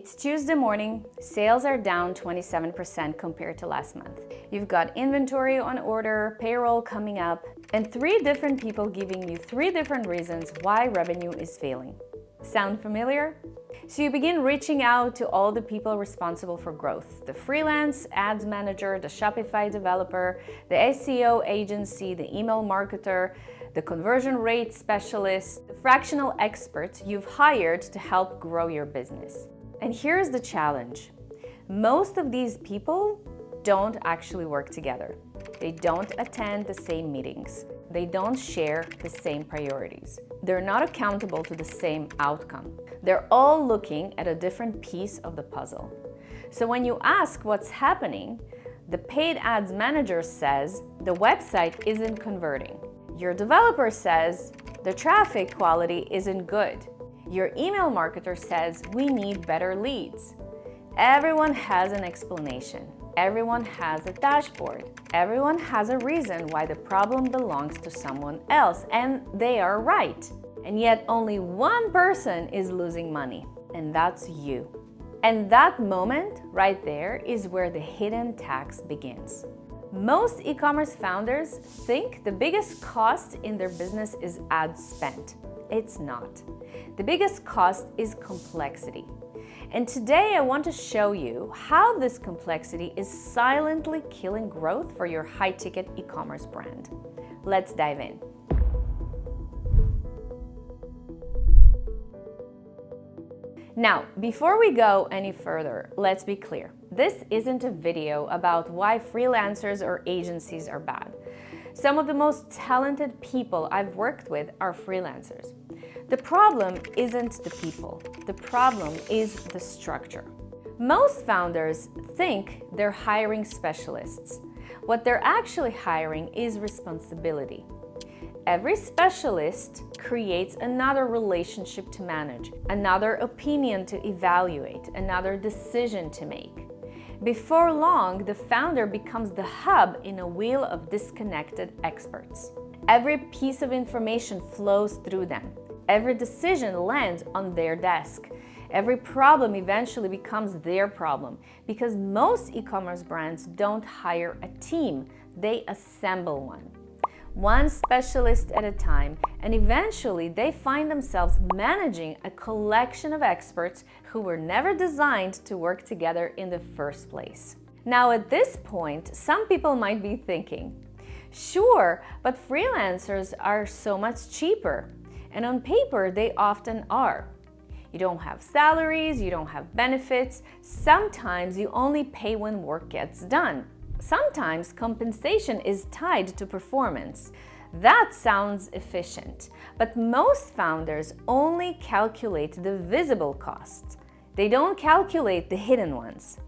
It's Tuesday morning, sales are down 27% compared to last month. You've got inventory on order, payroll coming up, and 3 different people giving you 3 different reasons why revenue is failing. Sound familiar? So you begin reaching out to all the people responsible for growth: the freelance ads manager, the Shopify developer, the SEO agency, the email marketer, the conversion rate specialist, the fractional experts you've hired to help grow your business. And here's the challenge. Most of these people don't actually work together. They don't attend the same meetings. They don't share the same priorities. They're not accountable to the same outcome. They're all looking at a different piece of the puzzle. So when you ask what's happening, the paid ads manager says the website isn't converting. Your developer says the traffic quality isn't good. Your email marketer says we need better leads. Everyone has an explanation. Everyone has a dashboard. Everyone has a reason why the problem belongs to someone else, and they are right. And yet only one person is losing money, and that's you. And that moment right there is where the hidden tax begins. Most e-commerce founders think the biggest cost in their business is ad spend. It's not. The biggest cost is complexity. And today I want to show you how this complexity is silently killing growth for your high-ticket e-commerce brand. Let's dive in. Now, before we go any further, let's be clear. This isn't a video about why freelancers or agencies are bad. Some of the most talented people I've worked with are freelancers. The problem isn't the people. The problem is the structure. Most founders think they're hiring specialists. What they're actually hiring is responsibility. Every specialist creates another relationship to manage, another opinion to evaluate, another decision to make. Before long, the founder becomes the hub in a wheel of disconnected experts. Every piece of information flows through them. Every decision lands on their desk. Every problem eventually becomes their problem, because most e-commerce brands don't hire a team, they assemble one specialist at a time, and eventually they find themselves managing a collection of experts who were never designed to work together in the first place. Now at this point, some people might be thinking, sure, but freelancers are so much cheaper. And on paper, they often are. You don't have salaries, you don't have benefits. Sometimes you only pay when work gets done. Sometimes compensation is tied to performance. That sounds efficient, but most founders only calculate the visible costs. They don't calculate the hidden ones.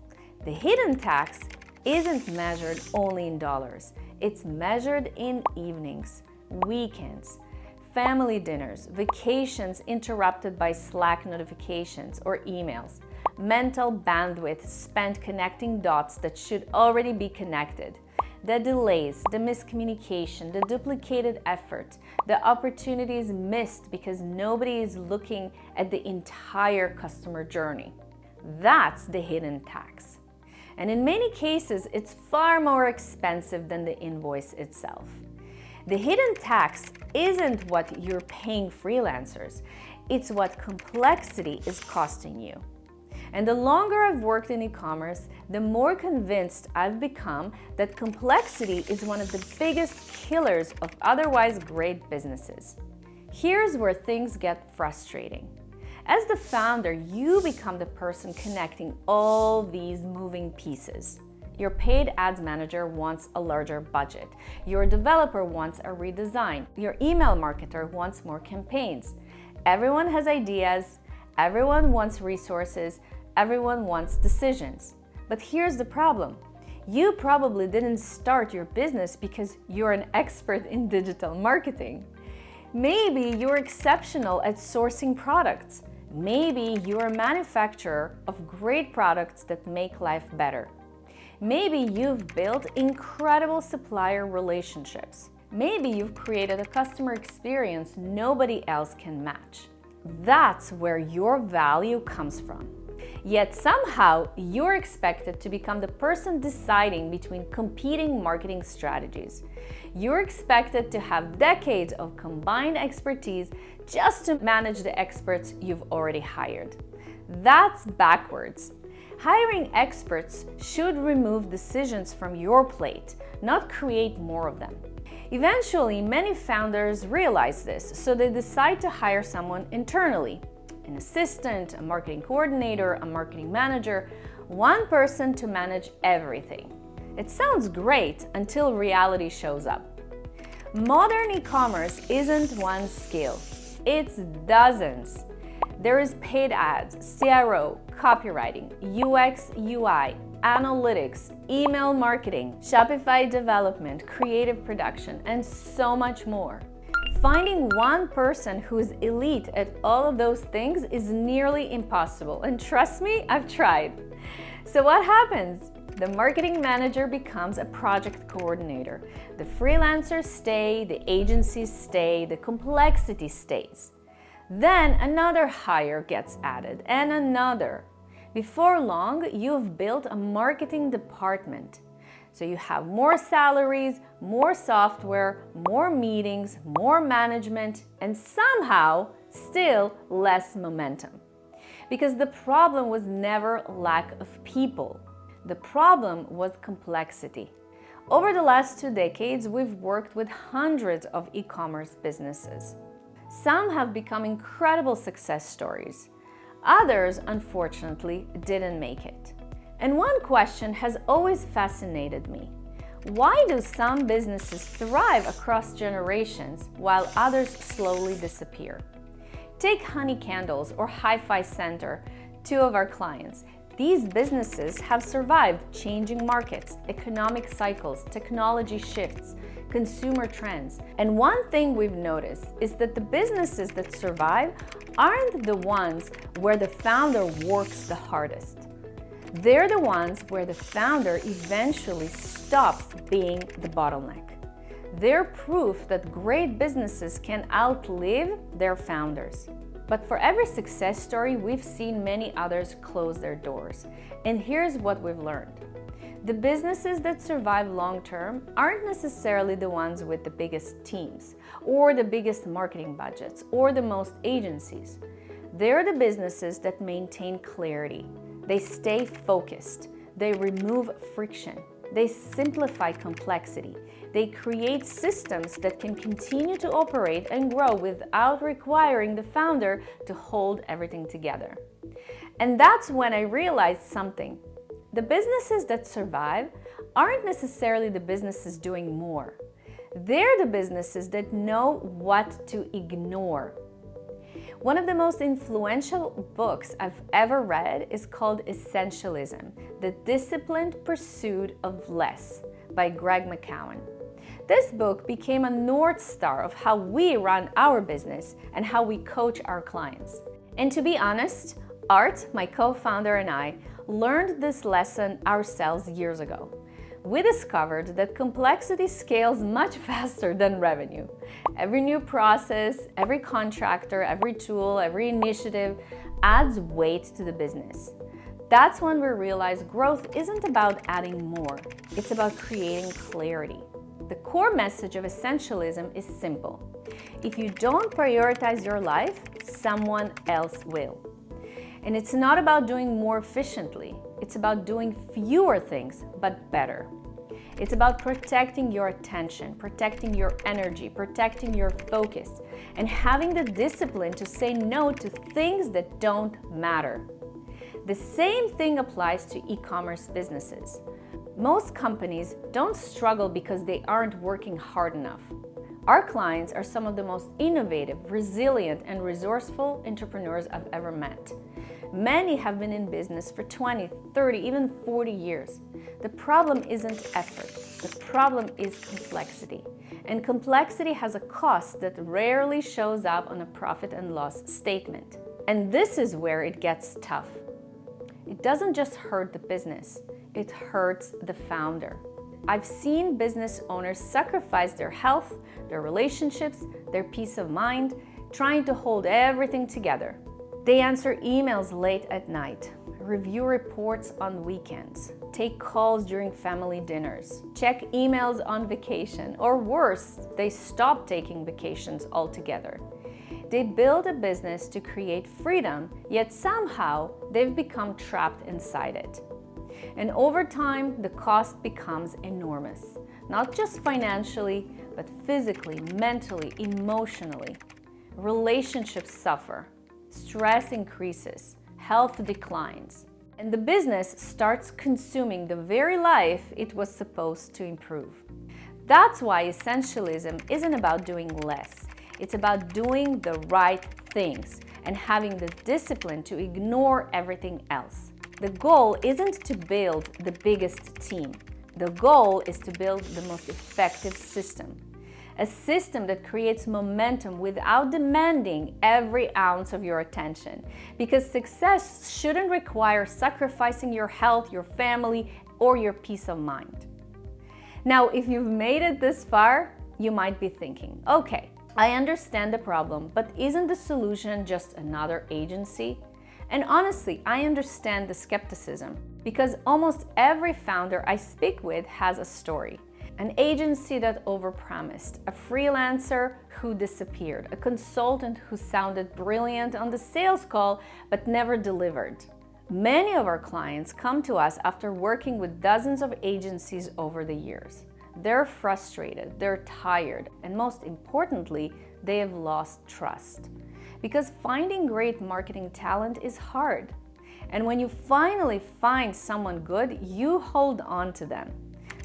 The hidden tax isn't measured only in dollars. It's measured in evenings, weekends, family dinners, vacations interrupted by Slack notifications or emails, mental bandwidth spent connecting dots that should already be connected, the delays, the miscommunication, the duplicated effort, the opportunities missed because nobody is looking at the entire customer journey. That's the hidden tax. And in many cases, it's far more expensive than the invoice itself. The hidden tax isn't what you're paying freelancers, it's what complexity is costing you. And the longer I've worked in e-commerce, the more convinced I've become that complexity is one of the biggest killers of otherwise great businesses. Here's where things get frustrating. As the founder, you become the person connecting all these moving pieces. Your paid ads manager wants a larger budget. Your developer wants a redesign. Your email marketer wants more campaigns. Everyone has ideas. Everyone wants resources. Everyone wants decisions. But here's the problem. You probably didn't start your business because you're an expert in digital marketing. Maybe you're exceptional at sourcing products. Maybe you're a manufacturer of great products that make life better. Maybe you've built incredible supplier relationships. Maybe you've created a customer experience nobody else can match. That's where your value comes from. Yet somehow you're expected to become the person deciding between competing marketing strategies. You're expected to have decades of combined expertise just to manage the experts you've already hired. That's backwards. Hiring experts should remove decisions from your plate, not create more of them. Eventually, many founders realize this, so they decide to hire someone internally. An assistant, a marketing coordinator, a marketing manager, one person to manage everything. It sounds great until reality shows up. Modern e-commerce isn't one skill, it's dozens. There is paid ads, CRO, copywriting, UX, UI, analytics, email marketing, Shopify development, creative production, and so much more. Finding one person who is elite at all of those things is nearly impossible, and trust me, I've tried. So what happens? The marketing manager becomes a project coordinator. The freelancers stay, the agencies stay, the complexity stays. Then another hire gets added, and another. Before long, you've built a marketing department. So you have more salaries, more software, more meetings, more management, and somehow still less momentum. Because the problem was never lack of people. The problem was complexity. Over the last 2 decades, we've worked with hundreds of e-commerce businesses. Some have become incredible success stories. Others, unfortunately, didn't make it. And one question has always fascinated me. Why do some businesses thrive across generations while others slowly disappear? Take Honey Candles or Hi-Fi Center, 2 of our clients. These businesses have survived changing markets, economic cycles, technology shifts, consumer trends. And one thing we've noticed is that the businesses that survive aren't the ones where the founder works the hardest. They're the ones where the founder eventually stops being the bottleneck. They're proof that great businesses can outlive their founders. But for every success story, we've seen many others close their doors. And here's what we've learned. The businesses that survive long-term aren't necessarily the ones with the biggest teams, or the biggest marketing budgets, or the most agencies. They're the businesses that maintain clarity. They stay focused. They remove friction. They simplify complexity. They create systems that can continue to operate and grow without requiring the founder to hold everything together. And that's when I realized something. The businesses that survive aren't necessarily the businesses doing more. They're the businesses that know what to ignore. One of the most influential books I've ever read is called Essentialism, The Disciplined Pursuit of Less by Greg McKeown. This book became a North Star of how we run our business and how we coach our clients. And to be honest, Art, my co-founder, and I learned this lesson ourselves years ago. We discovered that complexity scales much faster than revenue. Every new process, every contractor, every tool, every initiative adds weight to the business. That's when we realized growth isn't about adding more, it's about creating clarity. The core message of Essentialism is simple. If you don't prioritize your life, someone else will. And it's not about doing more efficiently, it's about doing fewer things, but better. It's about protecting your attention, protecting your energy, protecting your focus, and having the discipline to say no to things that don't matter. The same thing applies to e-commerce businesses. Most companies don't struggle because they aren't working hard enough. Our clients are some of the most innovative, resilient, and resourceful entrepreneurs I've ever met. Many have been in business for 20, 30, even 40 years. The problem isn't effort. The problem is complexity. And complexity has a cost that rarely shows up on a profit and loss statement. And this is where it gets tough. It doesn't just hurt the business, it hurts the founder. I've seen business owners sacrifice their health, their relationships, their peace of mind, trying to hold everything together. They answer emails late at night, review reports on weekends, take calls during family dinners, check emails on vacation, or worse, they stop taking vacations altogether. They build a business to create freedom, yet somehow they've become trapped inside it. And over time, the cost becomes enormous, not just financially, but physically, mentally, emotionally. Relationships suffer, stress increases, health declines, and the business starts consuming the very life it was supposed to improve. That's why essentialism isn't about doing less. It's about doing the right things and having the discipline to ignore everything else. The goal isn't to build the biggest team. The goal is to build the most effective system. A system that creates momentum without demanding every ounce of your attention. Because success shouldn't require sacrificing your health, your family, or your peace of mind. Now, if you've made it this far, you might be thinking, okay, I understand the problem, but isn't the solution just another agency? And honestly, I understand the skepticism because almost every founder I speak with has a story. An agency that overpromised, a freelancer who disappeared, a consultant who sounded brilliant on the sales call but never delivered. Many of our clients come to us after working with dozens of agencies over the years. They're frustrated, they're tired, and most importantly, they have lost trust. Because finding great marketing talent is hard. And when you finally find someone good, you hold on to them.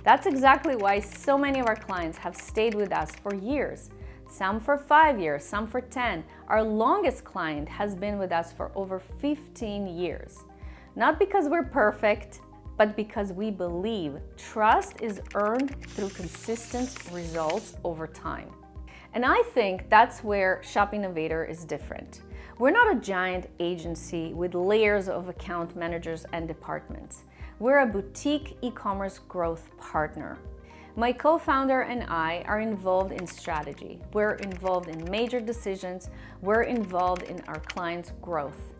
That's exactly why so many of our clients have stayed with us for years. Some for 5 years, some for 10. Our longest client has been with us for over 15 years. Not because we're perfect, but because we believe trust is earned through consistent results over time. And I think that's where Shop Innovator is different. We're not a giant agency with layers of account managers and departments. We're a boutique e-commerce growth partner. My co-founder and I are involved in strategy. We're involved in major decisions. We're involved in our clients' growth.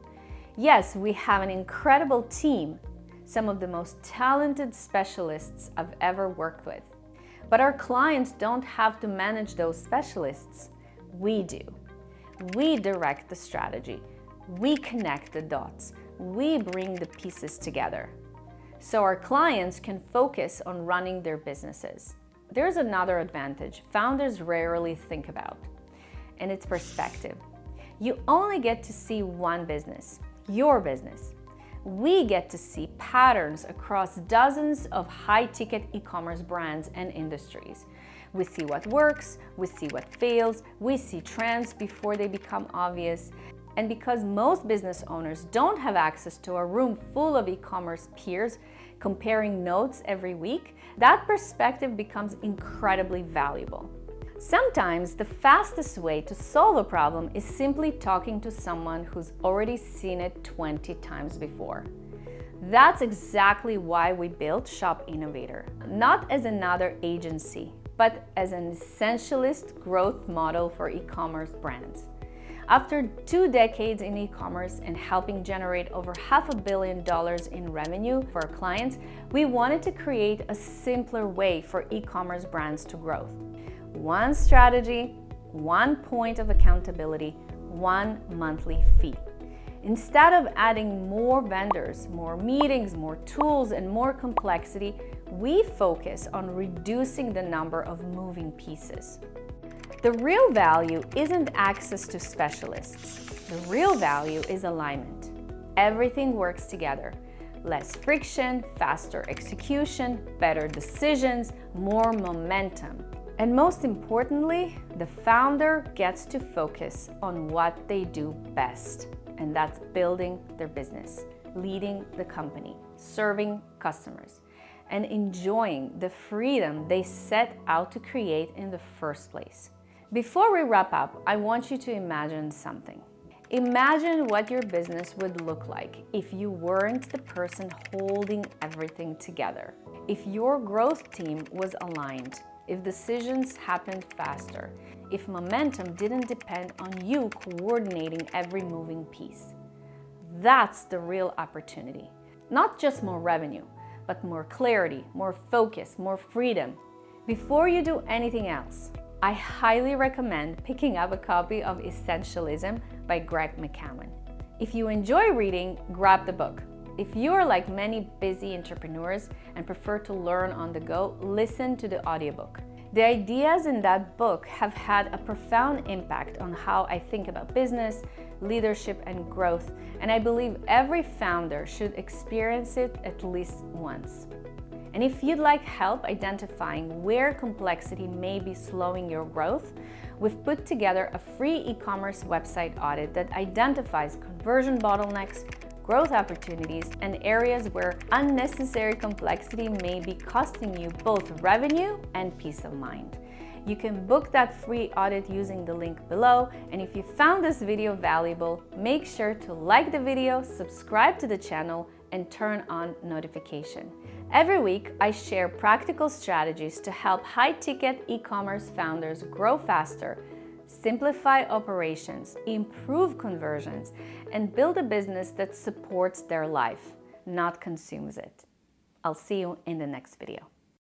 Yes, we have an incredible team, some of the most talented specialists I've ever worked with. But our clients don't have to manage those specialists. We do. We direct the strategy. We connect the dots. We bring the pieces together. So our clients can focus on running their businesses. There's another advantage founders rarely think about, and it's perspective. You only get to see one business, your business. We get to see patterns across dozens of high-ticket e-commerce brands and industries. We see what works, we see what fails, we see trends before they become obvious. And because most business owners don't have access to a room full of e-commerce peers comparing notes every week, that perspective becomes incredibly valuable. Sometimes the fastest way to solve a problem is simply talking to someone who's already seen it 20 times before. That's exactly why we built Shop Innovator, not as another agency, but as an essentialist growth model for e-commerce brands. After 2 decades in e-commerce and helping generate over $500 million in revenue for our clients, we wanted to create a simpler way for e-commerce brands to grow. One strategy, one point of accountability, one monthly fee. Instead of adding more vendors, more meetings, more tools, and more complexity, we focus on reducing the number of moving pieces. The real value isn't access to specialists. The real value is alignment. Everything works together. Less friction, faster execution, better decisions, more momentum. And most importantly, the founder gets to focus on what they do best, and that's building their business, leading the company, serving customers, and enjoying the freedom they set out to create in the first place. Before we wrap up, I want you to imagine something. Imagine what your business would look like if you weren't the person holding everything together. If your growth team was aligned, if decisions happened faster, if momentum didn't depend on you coordinating every moving piece. That's the real opportunity. Not just more revenue, but more clarity, more focus, more freedom. Before you do anything else, I highly recommend picking up a copy of Essentialism by Greg McKeown. If you enjoy reading, grab the book. If you are like many busy entrepreneurs and prefer to learn on the go, listen to the audiobook. The ideas in that book have had a profound impact on how I think about business, leadership, and growth, and I believe every founder should experience it at least once. And if you'd like help identifying where complexity may be slowing your growth, we've put together a free e-commerce website audit that identifies conversion bottlenecks, growth opportunities, and areas where unnecessary complexity may be costing you both revenue and peace of mind. You can book that free audit using the link below, and if you found this video valuable, make sure to like the video, subscribe to the channel, and turn on notification. Every week, I share practical strategies to help high-ticket e-commerce founders grow faster, simplify operations, improve conversions, and build a business that supports their life, not consumes it. I'll see you in the next video.